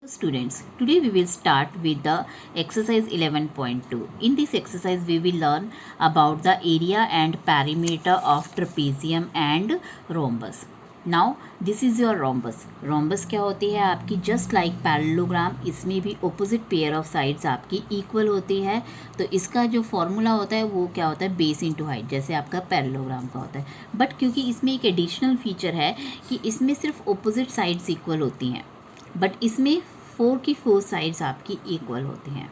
Students, today we will start with the exercise 11.2. In this exercise, we will learn about the area and perimeter of trapezium and rhombus. Now, this is your rhombus. Rhombus क्या होती है आपकी? Just like parallelogram, इसमें भी opposite pair of sides आपकी equal होती है. तो इसका जो फॉर्मूला होता है वो क्या होता है? बेस इंटू हाइट, जैसे आपका पैरेललोग्राम का होता है. बट क्योंकि इसमें एक एडिशनल फीचर है कि इसमें सिर्फ opposite sides equal होती हैं, बट इसमें 4 की 4 साइड्स आपकी इक्वल होती हैं.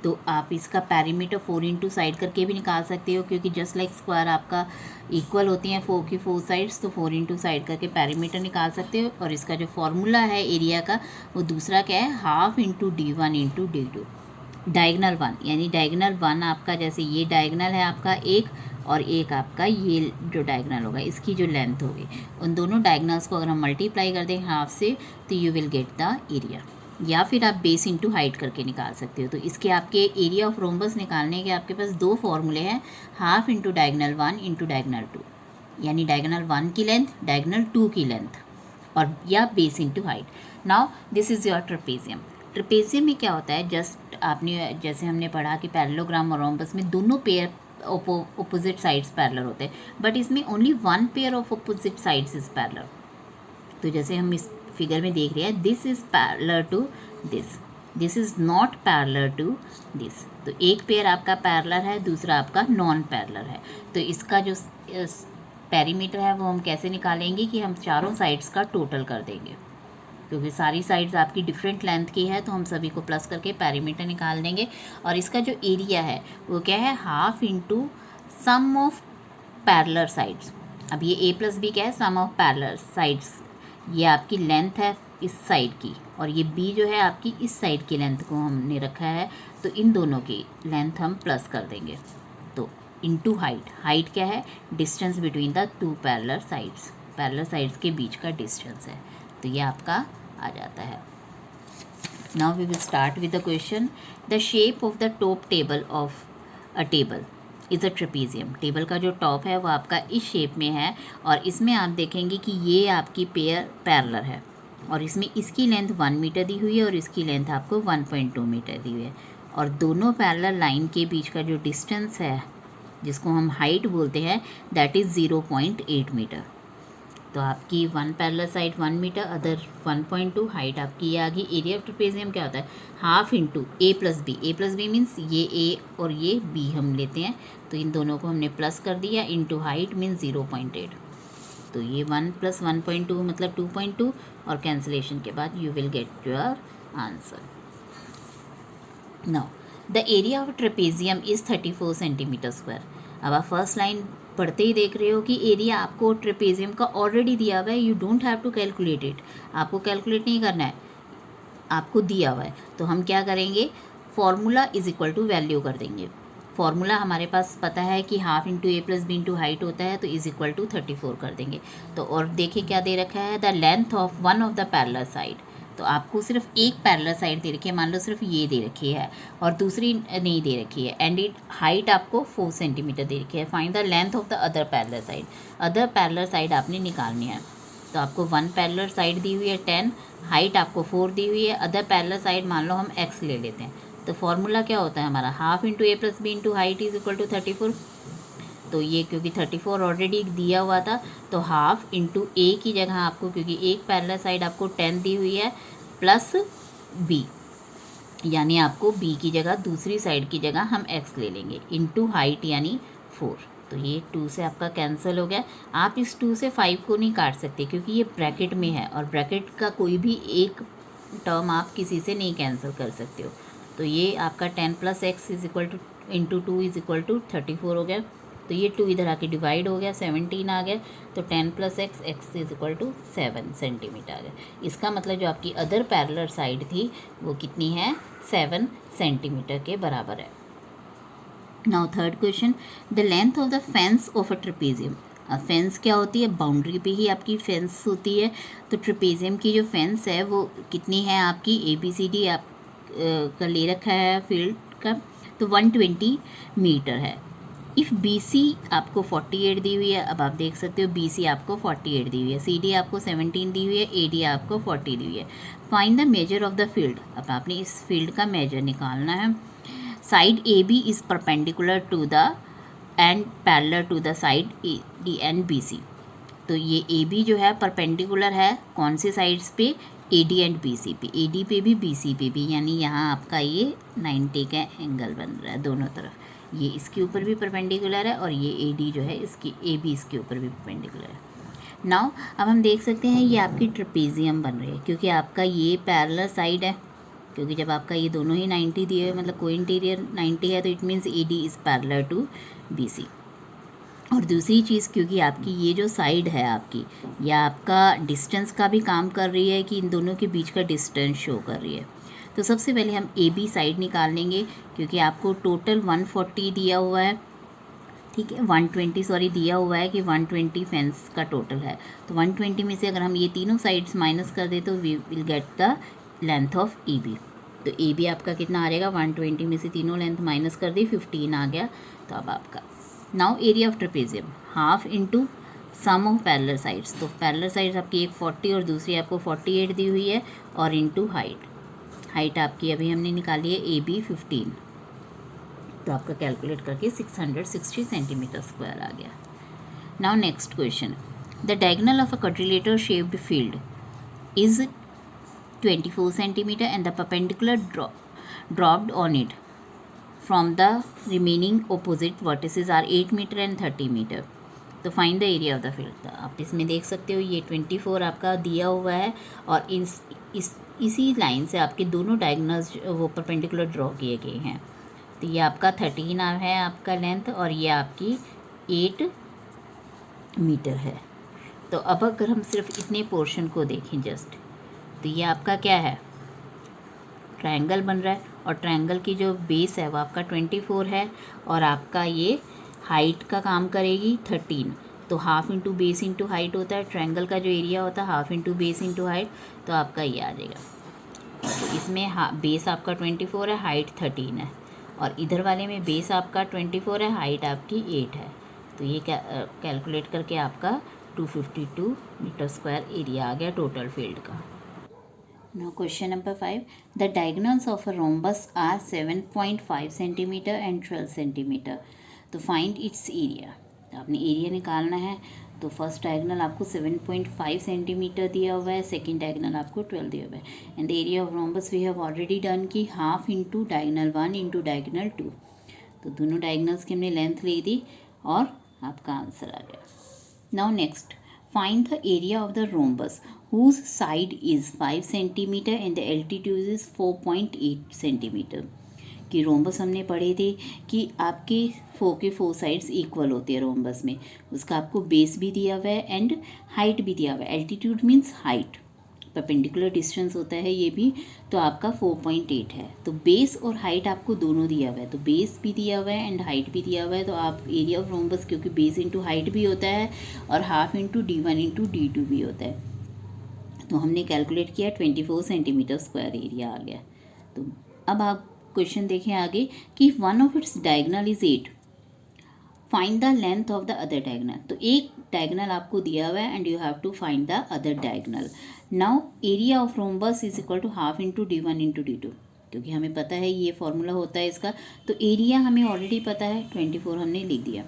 तो आप इसका पैरीमीटर 4 इंटू साइड करके भी निकाल सकते हो, क्योंकि जस्ट लाइक स्क्वायर आपका इक्वल होती हैं 4 की 4 साइड्स, तो 4 इंटू साइड करके पैरीमीटर निकाल सकते हो. और इसका जो फॉर्मूला है एरिया का वो दूसरा क्या है? Half into D1 into D2. Diagonal 1 यानी डायगनल 1 आपका, जैसे ये डायगनल है आपका एक, और एक आपका ये जो डायगनल होगा इसकी जो लेंथ होगी, उन दोनों डायगनल्स को अगर हम मल्टीप्लाई कर दें हाफ से, तो you will get the area. या फिर आप बेस इंटू हाइट करके निकाल सकते हो. तो इसके आपके एरिया ऑफ रोम्बस निकालने के आपके पास दो फॉर्मूले हैं, half into diagonal 1 into diagonal 2, यानी डायगनल 1 की लेंथ, डायगनल 2 की लेंथ, और या base into height. Now this is your trapezium. Trapezium में क्या होता है? जस्ट आपने जैसे हमने पढ़ा कि पैरेललोग्राम और रोम्बस में दोनों पेयर ऑपोजिट साइड्स पैरेलल होते हैं, बट इसमें only one pair of opposite sides is parallel. तो जैसे हम इस फिगर में देख रहे हैं, this is parallel to this, this is not parallel to this. तो एक पेयर आपका पैरेलल है, दूसरा आपका नॉन पैरेलल है. तो इसका जो पेरीमीटर है वो हम कैसे निकालेंगे कि हम चारों साइड्स का टोटल कर देंगे, क्योंकि सारी साइड्स आपकी डिफरेंट लेंथ की है, तो हम सभी को प्लस करके पेरीमीटर निकाल देंगे. और इसका जो एरिया है वो क्या है? Half into sum of parallel sides. अब ये a प्लस बी क्या है? Sum of parallel sides. ये आपकी लेंथ है इस साइड की, और ये b जो है आपकी इस साइड की लेंथ को हमने रखा है, तो इन दोनों की लेंथ हम प्लस कर देंगे. तो इनटू हाइट. हाइट क्या है? Distance between the two parallel sides. Parallel sides के बीच का डिस्टेंस है. तो ये आपका आ जाता है. Now we will start with the question. The shape of the top table of a table is a trapezium. Table का जो टॉप है वो आपका इस शेप में है, और इसमें आप देखेंगे कि ये आपकी पेयर पैरेलल है, और इसमें इसकी लेंथ 1 मीटर दी हुई है और इसकी लेंथ आपको 1.2 मीटर दी हुई है. और दोनों पैरेलल लाइन के बीच का जो डिस्टेंस है, जिसको हम हाइट बोलते हैं, दैट इज़ 0.8 मीटर. तो आपकी one parallel side 1 metre, other 1.2. Height आपकी ये आ गई. एरिया ऑफ ट्रेपेजियम क्या होता है? Half into a plus B. A plus B means ये a और ये b हम लेते हैं, तो इन दोनों को हमने प्लस कर दिया, इंटू हाइट मीन्स 0.8. तो ये 1 प्लस 1.2 मतलब 2.2, और कैंसिलेशन के बाद you will get your answer. Now the area of trapezium is 34 centimetre square. अब आप फर्स्ट लाइन पढ़ते ही देख रहे हो कि एरिया आपको ट्रेपेजियम का ऑलरेडी दिया हुआ है. You don't have to calculate it. आपको कैलकुलेट नहीं करना है, आपको दिया हुआ है. तो हम क्या करेंगे? Formula is equal to value कर देंगे. फॉर्मूला हमारे पास पता है कि half into a plus B into height होता है, तो इज इक्वल टू 34 कर देंगे. तो और देखिए क्या दे रखा है? The length of one of the parallel side. तो आपको सिर्फ एक पैरेलल साइड दे रखी है, मान लो सिर्फ ये दे रखी है और दूसरी नहीं दे रखी है, एंड इट हाइट आपको 4 सेंटीमीटर दे रखी है. Find the length of the other parallel side. Other parallel side आपने निकालनी है. तो आपको वन पैरेलल साइड दी हुई है 10, हाइट आपको 4 दी हुई है. अदर पैरेलल साइड मान लो हम x ले लेते हैं. तो फॉर्मूला क्या होता है हमारा? Half into a plus B into height is equal to 34. तो ये क्योंकि 34 ऑलरेडी दिया हुआ था, तो हाफ इंटू a की जगह आपको, क्योंकि एक पैरेलल साइड आपको 10 दी हुई है, प्लस b, यानी आपको b की जगह दूसरी साइड की जगह हम x ले लेंगे, इंटू हाइट यानी 4. तो ये 2 से आपका कैंसिल हो गया. आप इस 2 से 5 को नहीं काट सकते, क्योंकि ये ब्रैकेट में है, और ब्रैकेट का कोई भी एक टर्म आप किसी से नहीं कैंसिल कर सकते हो. तो ये आपका 10 plus x is equal to into 2 is equal to 34 हो गया. तो ये 2 इधर आके डिवाइड हो गया, 17 आ गया. तो 10 plus X, X is equal to 7 centimetre आ गया. इसका मतलब जो आपकी अदर पैरेलल साइड थी वो कितनी है? 7 सेंटीमीटर के बराबर है. Now third question. The length of the fence of a trapezium. अब फेंस क्या होती है? बाउंड्री पे ही आपकी फेंस होती है. तो ट्रेपेजियम की जो फेंस है वो कितनी है आपकी? ABCD आप का ले रखा है फील्ड का, तो 120 मीटर है. इफ़ बी सी आपको 48 दी हुई है, अब आप देख सकते हो बी सी आपको 48 दी हुई है, सी डी आपको 17 दी हुई है, ए डी आपको 40 दी हुई है। Find the measure of the field, अब आपने इस फील्ड का मेजर निकालना है। Side A B is perpendicular to the and parallel to the side A D and B C. तो ये ए बी जो है परपेंडिकुलर है कौन सी साइड्स पे, A D and B C पे, ए डी पे भी बी सी पे भी, यानी यहाँ आपका ये 90 का एंगल बन रहा है दोनों तरफ। ये इसके ऊपर भी परपेंडिकुलर है और ये ए डी जो है इसकी ए बी इसके ऊपर भी परपेंडिकुलर है। नाउ अब हम देख सकते हैं ये आपकी ट्रेपेजियम बन रही है क्योंकि आपका ये पैरेलल साइड है, क्योंकि जब आपका ये दोनों ही 90 दिए हुए मतलब कोई इंटीरियर 90 है तो it means A D is parallel to B C. और दूसरी चीज़ क्योंकि आपकी ये जो साइड है आपकी, या आपका डिस्टेंस का भी काम कर रही है कि इन दोनों के बीच का डिस्टेंस शो कर रही है। तो सबसे पहले हम ए बी साइड निकाल लेंगे क्योंकि आपको टोटल 140 दिया हुआ है, ठीक है 120 सॉरी दिया हुआ है कि 120 फेंस का टोटल है। तो 120 में से अगर हम ये तीनों साइड्स माइनस कर दे तो we will get the length of A B. तो ए बी आपका कितना आ जाएगा, 120 में से तीनों लेंथ माइनस कर दी 15 आ गया। तो अब आपका now area of trapezium half into sum of parallel sides, तो पैरेलल साइड्स आपकी एक 40 और दूसरी आपको 48 दी हुई है, और इंटू हाइट आपकी अभी हमने निकाली है ए बी 15, तो आपका कैलकुलेट करके 660 सेंटीमीटर स्क्वायर आ गया। Now next question, the diagonal of a quadrilateral shaped field is 24 centimeter and the perpendicular dropped on it from the remaining opposite vertices are 8 meter and 30 meter. तो find the area of the field. आप इसमें देख सकते हो ये 24 आपका दिया हुआ है और इसी लाइन से आपके दोनों डायगोनल्स वो परपेंडिकुलर ड्रॉ किए गए हैं। तो ये आपका 13 है आपका लेंथ और ये आपकी 8 मीटर है। तो अब अगर हम सिर्फ इतने पोर्शन को देखें जस्ट, तो ये आपका क्या है, ट्रायंगल बन रहा है और ट्रायंगल की जो बेस है वो आपका 24 है और आपका ये हाइट का काम करेगी 13। तो half into base into height होता है, ट्रायंगल का जो एरिया होता है half into base into height, तो आपका ये आ जाएगा। तो इसमें बेस आपका 24 है, हाइट 13 है, और इधर वाले में बेस आपका 24 है, हाइट आपकी 8 है। तो ये कैलकुलेट करके आपका 252 मीटर स्क्वायर एरिया आ गया टोटल फील्ड का। Now question number 5. The diagonals of a rhombus are 7.5 centimeter and 12 centimeter. तो find its area. तो आपने एरिया निकालना है। तो फर्स्ट डायगोनल आपको 7.5 सेंटीमीटर दिया हुआ है, सेकंड डायगोनल आपको 12 दिया हुआ है। And the area of rhombus we have already done की half into diagonal 1 into diagonal 2। तो दोनों डायगोनल्स की हमने लेंथ ले दी और आपका आंसर आ गया। Now next, find the area of the rhombus whose side is 5 centimeter and the altitude is 4.8 centimeter। कि रोम्बस हमने पढ़े थे कि आपके 4 के 4 साइड्स इक्वल होते हैं रोम्बस में, उसका आपको बेस भी दिया हुआ है एंड हाइट भी दिया हुआ है। Altitude means height, perpendicular distance होता है ये भी, तो आपका 4.8 है। तो बेस और हाइट आपको दोनों दिया हुआ है, तो बेस भी दिया हुआ है एंड हाइट भी दिया हुआ है। तो आप एरिया ऑफ रोम्बस क्योंकि बेस इंटू हाइट भी होता है और half into D1 into D2 भी होता है, तो हमने कैलकुलेट किया 24 सेंटीमीटर स्क्वायर एरिया आ गया। तो अब आप क्वेश्चन देखें आगे कि one of its diagonal is 8, find the length of the other diagonal. तो एक डायगोनल आपको दिया हुआ है and you have to find the other diagonal. Now area of rhombus is equal to half into D1 into D2, क्योंकि हमें पता है ये फॉर्मूला होता है इसका। तो एरिया हमें ऑलरेडी पता है 24 हमने लिख दिया,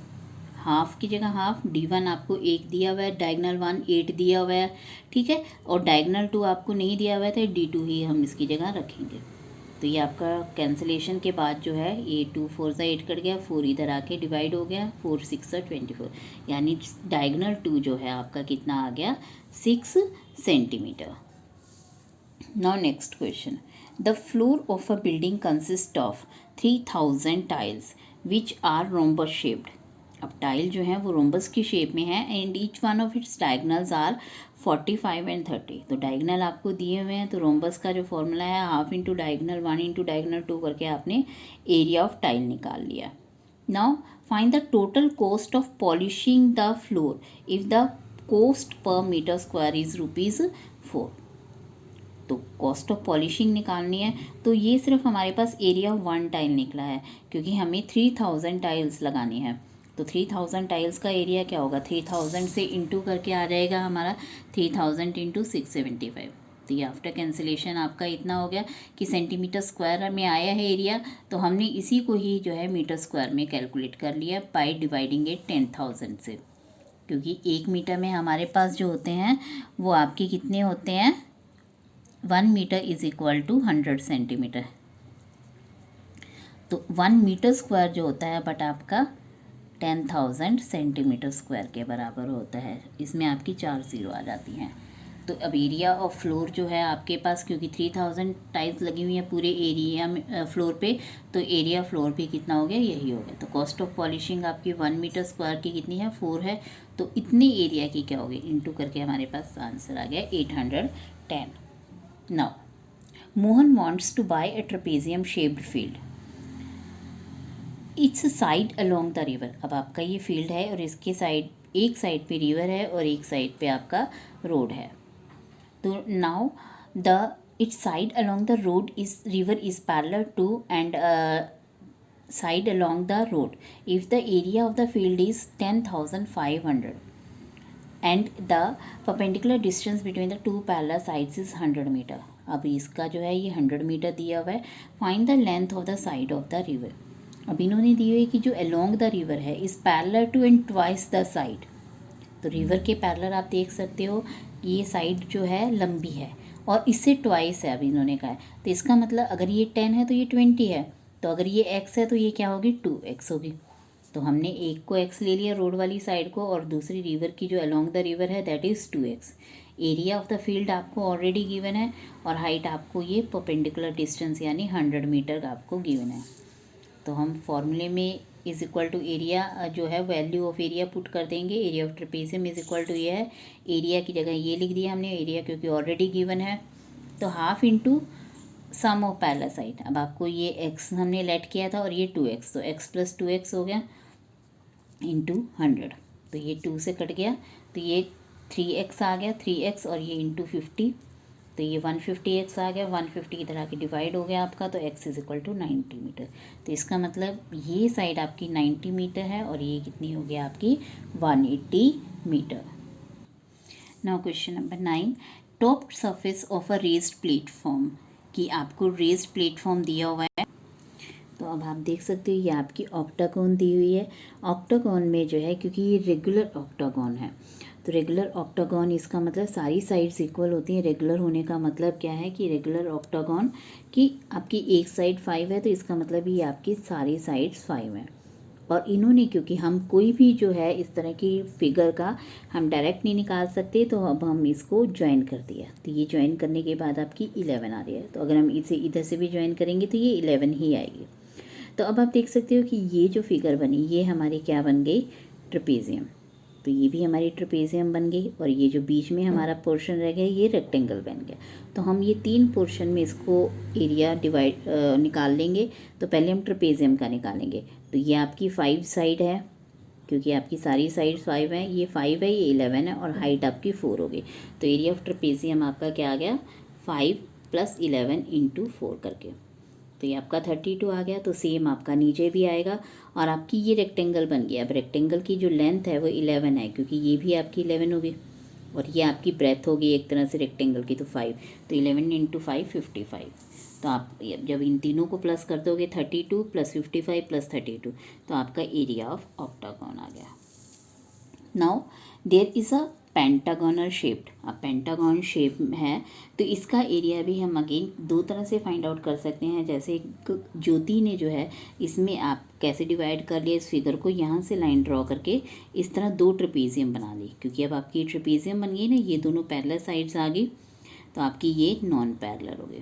हाफ की जगह हाफ, D1 आपको 1 दिया हुआ है, डायगोनल 1 8 दिया हुआ है, ठीक है, और डायगोनल 2 आपको नहीं दिया हुआ है तो D2 ही हम इसकी जगह रखेंगे। तो ये आपका कैंसिलेशन के बाद जो है ये 2 4 से 8 कट गया, 4 इधर आके डिवाइड हो गया, 4 6 24, यानी डायगोनल 2 जो है आपका कितना आ गया 6 centimetre. Now next question, the floor of a building consist of 3000 tiles which are rhombus shaped. अब टाइल जो है वो रोम्बस की शेप में है and each one of its diagonals are 45 and 30। तो डायगोनल आपको दिए हुए हैं, तो रोम्बस का जो फॉर्मूला है half into diagonal 1 into diagonal 2 करके आपने एरिया ऑफ टाइल निकाल लिया। Now find the total cost of polishing the floor if the cost per metre square is ₹4। तो कॉस्ट ऑफ पॉलिशिंग निकालनी है, तो ये सिर्फ हमारे पास एरिया ऑफ 1 टाइल निकला है क्योंकि हमें 3000 टाइल्स लगानी है तो 3000 टाइल्स का एरिया क्या होगा, 3000 से इंटू करके आ जाएगा हमारा 3000 इंटू 675। तो ये आफ्टर कैंसिलेशन आपका इतना हो गया कि सेंटीमीटर स्क्वायर में आया है एरिया, तो हमने इसी को ही जो है मीटर स्क्वायर में कैलकुलेट कर लिया बाय डिवाइडिंग इट 10,000 से, क्योंकि 1 मीटर में हमारे पास जो होते हैं वो आपके कितने होते हैं, 1 metre is equal to 100 centimetre. तो 1 मीटर स्क्वायर जो होता है बट आपका 10,000 सेंटीमीटर स्क्वायर के बराबर होता है। इसमें आपकी 4 जीरो आ जाती हैं। तो अब एरिया ऑफ फ्लोर जो है आपके पास, क्योंकि 3000 टाइल्स लगी हुई हैं पूरे एरिया में फ्लोर पे, तो एरिया फ्लोर पे कितना हो गया, यही हो गया। तो कॉस्ट ऑफ पॉलिशिंग आपकी 1 मीटर स्क्वायर की कितनी है, 4 है। तो इतने एरिया की क्या होगी, इंटू करके हमारे पास आंसर आ गया 810। Now Mohan wants to buy a trapezium shaped field, its side along the river. अब आपका ये फील्ड है और इसके साइड, एक साइड पे रिवर है और एक साइड पे आपका रोड है। तो now the its side along the road is river is parallel to and side along the road if the area of the field is 10,500 and the perpendicular distance between the two parallel sides is 100 meter। अब इसका जो है ये 100 metre दिया हुआ है। Find the length of the side of the river. अब इन्होंने दी हुई कि जो अलोंग द रिवर है is parallel to and twice the side. तो रिवर के पैरेलल आप देख सकते हो ये साइड जो है लंबी है और इससे ट्वाइस है। अब इन्होंने कहा है तो इसका मतलब अगर ये 10 है तो ये 20 है, तो अगर ये x है तो ये क्या होगी, 2x होगी। तो हमने एक को x ले लिया रोड वाली साइड को और दूसरी रिवर की जो अलोंग द रिवर है that is 2x। Area of the field आपको ऑलरेडी गिवन है और हाइट आपको ये परपेंडिकुलर डिस्टेंस यानी 100 मीटर आपको गिवन है। तो हम फॉर्मूले में इज इक्वल टू एरिया जो है वैल्यू ऑफ एरिया पुट कर देंगे। Area of trapezium is equal to ये है, एरिया की जगह ये लिख दिया हमने एरिया क्योंकि ऑलरेडी गिवन है। तो half into sum of parallel side. अब आपको ये x हमने लेट किया था और ये 2x, तो x प्लस 2x हो गया इंटू 100। तो ये 2 से कट गया तो ये 3x आ गया, 3x और ये इंटू 50, तो ये 150x आ गया। 150 इधर आके डिवाइड हो गया आपका, तो x is equal to 90 metre. तो इसका मतलब ये साइड आपकी 90 मीटर है और ये कितनी हो गया आपकी 180 metre. Now question number 9, top surface of a raised platform, कि आपको रेज्ड प्लेटफॉर्म दिया हुआ है। तो अब आप देख सकते हो ये आपकी ऑक्टागोन दी हुई है। ऑक्टागोन में जो है क्योंकि ये रेगुलर ऑक्टागोन है, तो रेगुलर ऑक्टागोन इसका मतलब सारी साइड्स इक्वल होती हैं। रेगुलर होने का मतलब क्या है कि रेगुलर ऑक्टागोन की आपकी एक साइड 5 है, तो इसका मतलब ये आपकी सारी साइड्स 5 हैं। और इन्होंने क्योंकि हम कोई भी जो है इस तरह की फिगर का हम डायरेक्ट नहीं निकाल सकते, तो अब हम इसको ज्वाइन कर दिया। तो ये ज्वाइन करने के बाद आपकी 11 आ रही है। तो अगर हम इसे इधर से भी ज्वाइन करेंगे तो ये 11 ही आएगी। तो अब आप देख सकते हो कि ये जो फिगर बनी ये हमारी क्या बन गई, ट्रेपेजियम। तो ये भी हमारी ट्रेपेजियम बन गई और ये जो बीच में हमारा पोर्शन रह गया ये रेक्टेंगल बन गया। तो हम ये 3 पोर्शन में इसको एरिया डिवाइड निकाल लेंगे। तो पहले हम ट्रेपेजियम का निकालेंगे। तो ये आपकी 5 साइड है क्योंकि आपकी सारी साइड 5 हैं, ये 5 है, ये 11 है और हाइट आपकी 4 हो गई। तो एरिया ऑफ ट्रेपेजियम आपका क्या आ गया, 5 + 11 × 4 करके, तो ये आपका 32 आ गया। तो सेम आपका नीचे भी आएगा और आपकी ये रेक्टेंगल बन गया। अब रेक्टेंगल की जो लेंथ है वो 11 है क्योंकि ये भी आपकी 11 होगी और ये आपकी ब्रेथ होगी एक तरह से रेक्टेंगल की, तो 5, तो 11 × 5 55। तो आप जब इन तीनों को प्लस कर दोगे 32 + 55 + 32, तो आपका एरिया ऑफ ऑक्टागोन आ गया। Now there is a pentagonal shaped, अब पेंटागन शेप है तो इसका एरिया भी हम अगेन 2 तरह से फाइंड आउट कर सकते हैं। जैसे ज्योति ने जो है इसमें आप कैसे डिवाइड कर लिया इस फिगर को, यहाँ से लाइन ड्रॉ करके इस तरह 2 ट्रेपेजियम बना ली, क्योंकि अब आपकी ट्रेपेजियम बन गई ना, ये दोनों पैरेलल साइड्स आ गई, तो आपकी ये नॉन पैरेलल हो गए।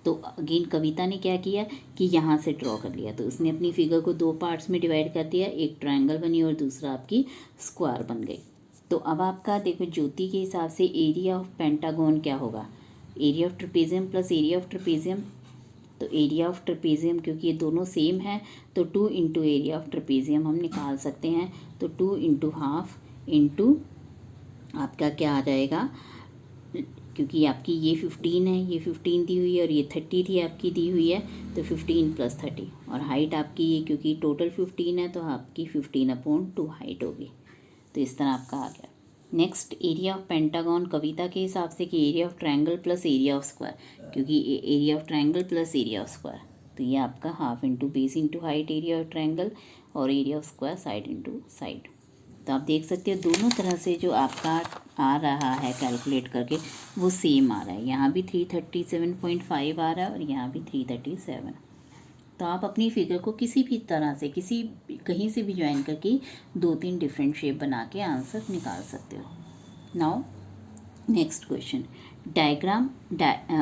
तो अगेन कविता ने क्या किया कि यहाँ से ड्रॉ कर लिया, तो उसने अपनी फिगर को 2 पार्ट्स में डिवाइड कर दिया, एक ट्रायंगल बनी और दूसरा आपकी स्क्वायर बन गई। तो अब आपका देखो ज्योति के हिसाब से एरिया ऑफ पेंटागन क्या होगा, area of trapezium plus area of trapezium. तो एरिया ऑफ ट्रेपेजियम क्योंकि ये दोनों सेम है तो 2 × एरिया ऑफ ट्रेपेजियम हम निकाल सकते हैं। तो 2 × ½ इंटू आपका क्या आ जाएगा क्योंकि आपकी ये 15 है, ये 15 दी हुई है और ये 30 थी आपकी दी हुई है, तो 15 + 30 और हाइट आपकी ये क्योंकि टोटल 15 है तो आपकी 15/2 हाइट होगी। तो इस तरह आपका आ गया। नेक्स्ट एरिया ऑफ पेंटागन कविता के हिसाब से कि area of triangle plus area of square, क्योंकि area of triangle plus area of square, तो ये आपका half into base into height area of triangle और area of square side into side. तो आप देख सकते हो दोनों तरह से जो आपका आ रहा है कैलकुलेट करके वो सेम आ रहा है। यहाँ भी 337.5 आ रहा है और यहाँ भी 337। तो आप अपनी फिगर को किसी भी तरह से कहीं से भी ज्वाइन करके 2-3 डिफरेंट शेप बना के आंसर निकाल सकते हो। Now next question, diagram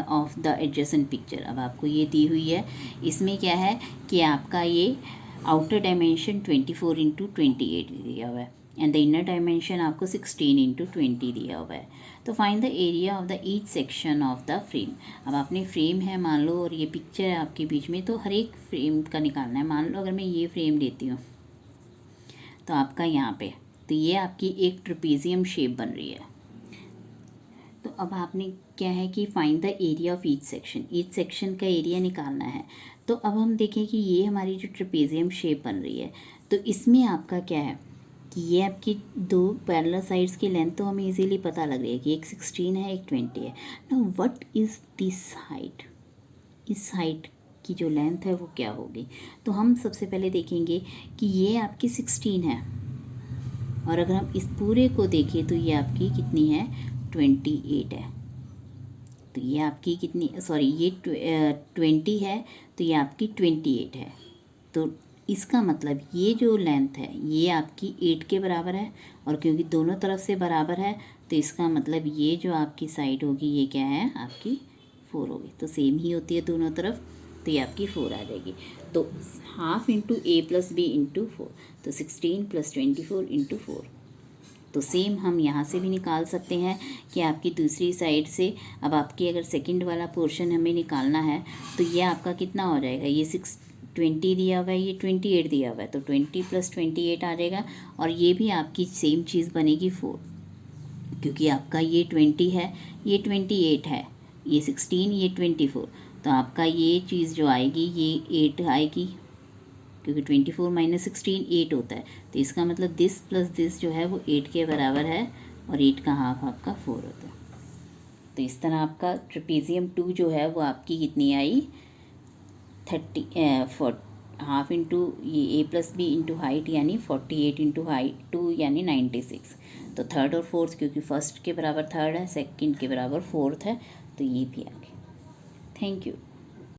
of the adjacent picture. अब आपको ये दी हुई है, इसमें क्या है कि आपका ये आउटर डायमेंशन 24x28 दिया हुआ है एंड द इनर डायमेंशन आपको 16x20 दिया हुआ है। तो find the area of the each section of the frame. अब आपने फ्रेम है मान लो और ये पिक्चर है आपके बीच में, तो हर एक फ्रेम का निकालना है। मान लो अगर मैं ये फ्रेम लेती हूँ तो आपका यहाँ पे, तो ये आपकी एक ट्रेपेजियम शेप बन रही है। तो अब आपने क्या है कि find the area of each section का एरिया निकालना है। तो अब हम देखें कि ये हमारी जो ट्रेपेजियम शेप बन रही है, तो इसमें आपका क्या है कि ये आपकी 2 पैरेलल साइड्स की लेंथ तो हमें इजीली पता लग रही है कि एक 16 है एक 20 है। Now what is this height, इस हाइट की जो लेंथ है वो क्या होगी। तो हम सबसे पहले देखेंगे कि ये आपकी 16 है और अगर हम इस पूरे को देखें तो ये आपकी कितनी है, 28 है। तो ये आपकी कितनी, सॉरी ये 20 है तो ये आपकी 28 है। तो इसका मतलब ये जो लेंथ है ये आपकी 8 के बराबर है और क्योंकि दोनों तरफ से बराबर है तो इसका मतलब ये जो आपकी साइड होगी ये क्या है, आपकी 4 होगी। तो सेम ही होती है दोनों तरफ, तो ये आपकी 4 आ जाएगी। तो half into a + b into 4, तो 16 + 24 इंटू 4। तो सेम हम यहाँ से भी निकाल सकते हैं कि आपकी दूसरी साइड से, अब आपकी अगर सेकंड वाला पोर्शन हमें निकालना है तो ये आपका कितना हो जाएगा, ये 20 दिया हुआ है, ये 28 दिया हुआ है, तो 20 + 28 आ जाएगा और ये भी आपकी सेम चीज़ बनेगी 4, क्योंकि आपका ये 20 है, ये 28 है, ये 16, ये 24, तो आपका ये चीज़ जो आएगी ये 8 आएगी, क्योंकि 24 - 16 8 होता है। तो इसका मतलब दिस प्लस दिस जो है वो 8 के बराबर है और 8 का हाफ आपका 4 होता है। तो इस तरह आपका ट्रेपेजियम 2 जो है वो आपकी कितनी आई, हाफ इंटू ये a + b इंटू हाइट यानी 48 इंटू हाइट 2 यानी 96। तो थर्ड और फोर्थ, क्योंकि फर्स्ट के बराबर थर्ड है, सेकंड के बराबर फोर्थ है, तो ये भी आ गया। Thank you.